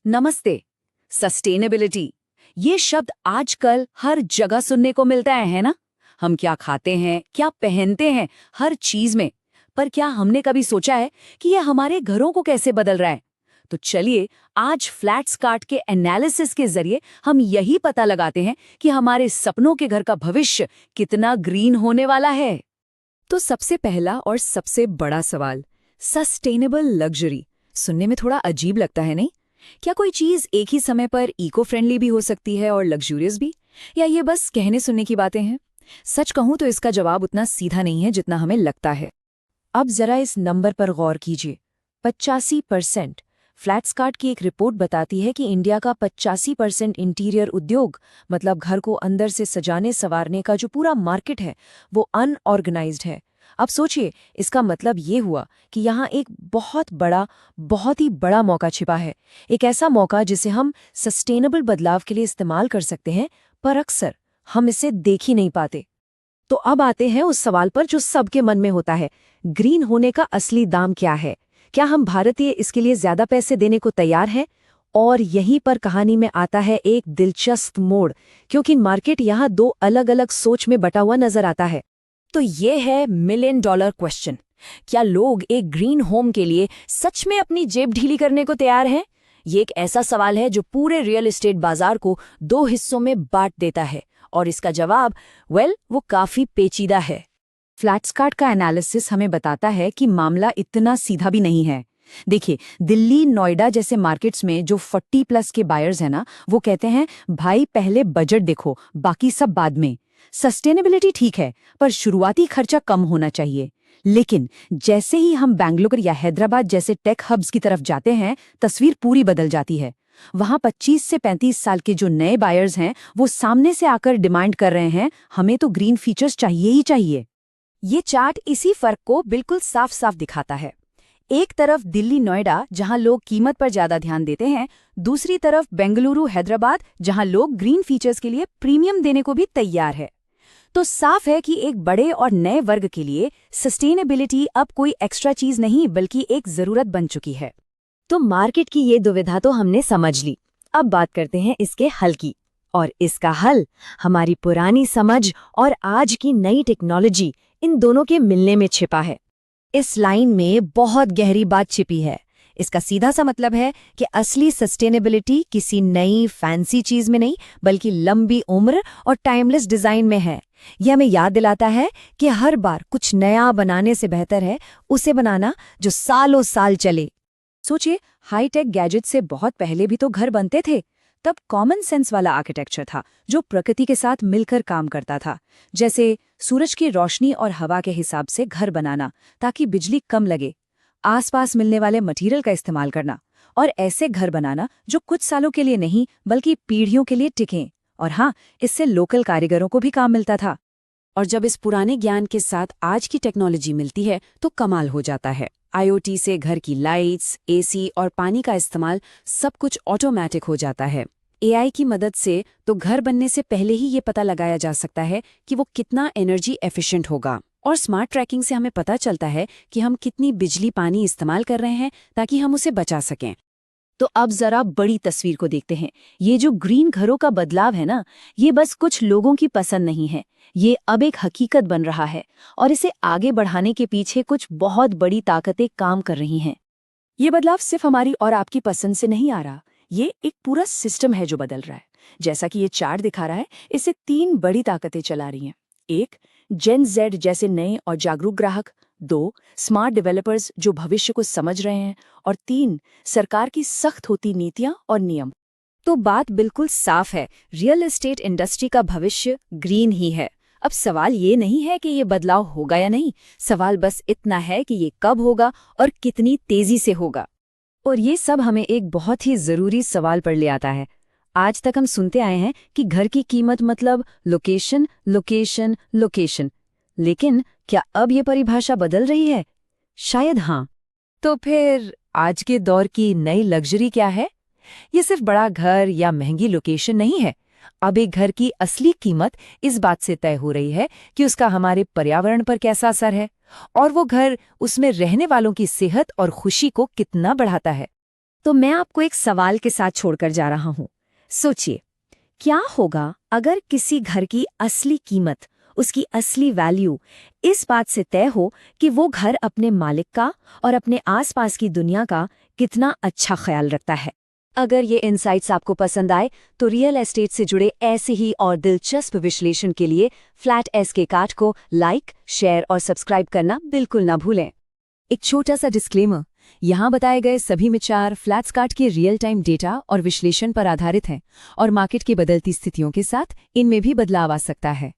नमस्ते। सस्टेनेबिलिटी ये शब्द आजकल हर जगह सुनने को मिलता है ना? हम क्या खाते हैं, क्या पहनते हैं, हर चीज में। पर क्या हमने कभी सोचा है कि ये हमारे घरों को कैसे बदल रहा है? तो चलिए आज फ्लैट्स कार्ट के एनालिसिस के जरिए हम यही पता लगाते हैं कि हमारे सपनों के घर का भविष्य कितना ग्रीन होने वाला है। तो सबसे पहला और सबसे बड़ा सवाल, सस्टेनेबल लग्जरी सुनने में थोड़ा अजीब लगता है नहीं? क्या कोई चीज एक ही समय पर इको फ्रेंडली भी हो सकती है और लग्जूरियस भी, या ये बस कहने सुनने की बातें हैं? सच कहूं तो इसका जवाब उतना सीधा नहीं है जितना हमें लगता है। अब जरा इस नंबर पर गौर कीजिए, 85%। फ्लैट्सकार्ट की एक रिपोर्ट बताती है कि इंडिया का 85% इंटीरियर उद्योग, मतलब घर को अंदर से सजाने संवारने का जो पूरा मार्केट है, वो अनऑर्गेनाइज्ड है। अब सोचिए, इसका मतलब ये हुआ कि यहाँ एक बहुत ही बड़ा मौका छिपा है। एक ऐसा मौका जिसे हम सस्टेनेबल बदलाव के लिए इस्तेमाल कर सकते हैं, पर अक्सर हम इसे देख ही नहीं पाते। तो अब आते हैं उस सवाल पर जो सबके मन में होता है, ग्रीन होने का असली दाम क्या है? क्या हम भारतीय इसके लिए ज्यादा पैसे देने को तैयार हैं? और यहीं पर कहानी में आता है एक दिलचस्प मोड़, क्योंकि मार्केट यहाँ दो अलग अलग सोच में बटा हुआ नजर आता है। तो ये है मिलियन डॉलर क्वेश्चन। क्या लोग एक ग्रीन होम के लिए सच में अपनी जेब ढीली करने को तैयार हैं? ये एक ऐसा सवाल है जो पूरे रियल एस्टेट बाजार को दो हिस्सों में बांट देता है, और इसका जवाब वो काफी पेचीदा है। फ्लैट्सकार्ट का एनालिसिस हमें बताता है कि मामला इतना सीधा भी नहीं है। देखिए, दिल्ली, नोएडा जैसे मार्केट्स में जो 40+ के बायर्स हैं ना, वो कहते हैं भाई पहले बजट देखो, बाकी सब बाद में। सस्टेनेबिलिटी ठीक है, पर शुरुआती खर्चा कम होना चाहिए। लेकिन जैसे ही हम बेंगलुरु या हैदराबाद जैसे टेक हब्स की तरफ जाते हैं, तस्वीर पूरी बदल जाती है। वहां 25 से 35 साल के जो नए बायर्स हैं, वो सामने से आकर डिमांड कर रहे हैं, हमें तो ग्रीन फीचर्स चाहिए ही चाहिए। ये चार्ट इसी फर्क को बिल्कुल साफ साफ दिखाता है। एक तरफ दिल्ली, नोएडा, जहां लोग कीमत पर ज्यादा ध्यान देते हैं, दूसरी तरफ बेंगलुरु, हैदराबाद, जहां लोग ग्रीन फीचर्स के लिए प्रीमियम देने को भी तैयार है। तो साफ है कि एक बड़े और नए वर्ग के लिए सस्टेनेबिलिटी अब कोई एक्स्ट्रा चीज नहीं, बल्कि एक जरूरत बन चुकी है। तो मार्केट की ये दुविधा तो हमने समझ ली। अब बात करते हैं इसके हल की। और इसका हल हमारी पुरानी समझ और आज की नई टेक्नोलॉजी, इन दोनों के मिलने में छिपा है। इस लाइन में बहुत गहरी बात छिपी है। इसका सीधा सा मतलब है कि असली सस्टेनेबिलिटी किसी नई फैंसी चीज में नहीं, बल्कि लंबी उम्र और टाइमलेस डिजाइन में है। यह हमें याद दिलाता है कि हर बार कुछ नया बनाने से बेहतर है उसे बनाना जो सालों साल चले। सोचिए, हाईटेक गैजेट से बहुत पहले भी तो घर बनते थे। तब कॉमन सेंस वाला आर्किटेक्चर था जो प्रकृति के साथ मिलकर काम करता था। जैसे सूरज की रोशनी और हवा के हिसाब से घर बनाना ताकि बिजली कम लगे, आसपास मिलने वाले मटेरियल का इस्तेमाल करना, और ऐसे घर बनाना जो कुछ सालों के लिए नहीं बल्कि पीढ़ियों के लिए टिकें। और हाँ, इससे लोकल कारीगरों को भी काम मिलता था। और जब इस पुराने ज्ञान के साथ आज की टेक्नोलॉजी मिलती है तो कमाल हो जाता है। IoT से घर की लाइट्स, AC और पानी का इस्तेमाल सब कुछ ऑटोमेटिक हो जाता है। AI की मदद से तो घर बनने से पहले ही ये पता लगाया जा सकता है कि वो कितना एनर्जी एफिशिएंट होगा। और स्मार्ट ट्रैकिंग से हमें पता चलता है कि हम कितनी बिजली पानी इस्तेमाल कर रहे हैं ताकि हम उसे बचा सकें। तो अब जरा बड़ी तस्वीर को देखते हैं। ये जो ग्रीन घरों का बदलाव है ना, ये बस कुछ लोगों की पसंद नहीं है, ये अब एक हकीकत बन रहा है। और इसे आगे बढ़ाने के पीछे कुछ बहुत बड़ी ताकतें काम कर रही हैं। ये बदलाव सिर्फ हमारी और आपकी पसंद से नहीं आ रहा, ये एक पूरा सिस्टम है जो बदल रहा है। जैसा कि ये चार्ट दिखा रहा है, इसे 3 बड़ी ताकतें चला रही हैं। 1, जेन जेड जैसे नए और जागरूक ग्राहक। 2, स्मार्ट डेवलपर्स जो भविष्य को समझ रहे हैं। और 3, सरकार की सख्त होती नीतियां और नियम। तो बात बिल्कुल साफ है, रियल एस्टेट इंडस्ट्री का भविष्य ग्रीन ही है। अब सवाल ये नहीं है कि ये बदलाव होगा या नहीं, सवाल बस इतना है कि ये कब होगा और कितनी तेजी से होगा। और ये सब हमें एक बहुत ही जरूरी सवाल पर ले आता है। आज तक हम सुनते आए हैं कि घर की कीमत मतलब लोकेशन, लोकेशन, लोकेशन। लेकिन क्या अब ये परिभाषा बदल रही है? शायद हाँ। तो फिर आज के दौर की नई लग्जरी क्या है? ये सिर्फ बड़ा घर या महंगी लोकेशन नहीं है। अब एक घर की असली कीमत इस बात से तय हो रही है कि उसका हमारे पर्यावरण पर कैसा असर है, और वो घर उसमें रहने वालों की सेहत और खुशी को कितना बढ़ाता है। तो मैं आपको एक सवाल के साथ छोड़कर जा रहा हूँ। सोचिए, क्या होगा अगर किसी घर की असली कीमत, उसकी असली वैल्यू इस बात से तय हो कि वो घर अपने मालिक का और अपने आसपास की दुनिया का कितना अच्छा ख्याल रखता है। अगर ये इनसाइट्स आपको पसंद आए तो रियल एस्टेट से जुड़े ऐसे ही और दिलचस्प विश्लेषण के लिए फ्लैट एसके काट को लाइक, शेयर और सब्सक्राइब करना बिल्कुल ना भूलें। एक छोटा सा डिस्क्लेमर, यहाँ बताए गए सभी विचार फ्लैट्सकार्ट के रियल टाइम डेटा और विश्लेषण पर आधारित हैं और मार्केट की बदलती स्थितियों के साथ इनमें भी बदलाव आ सकता है।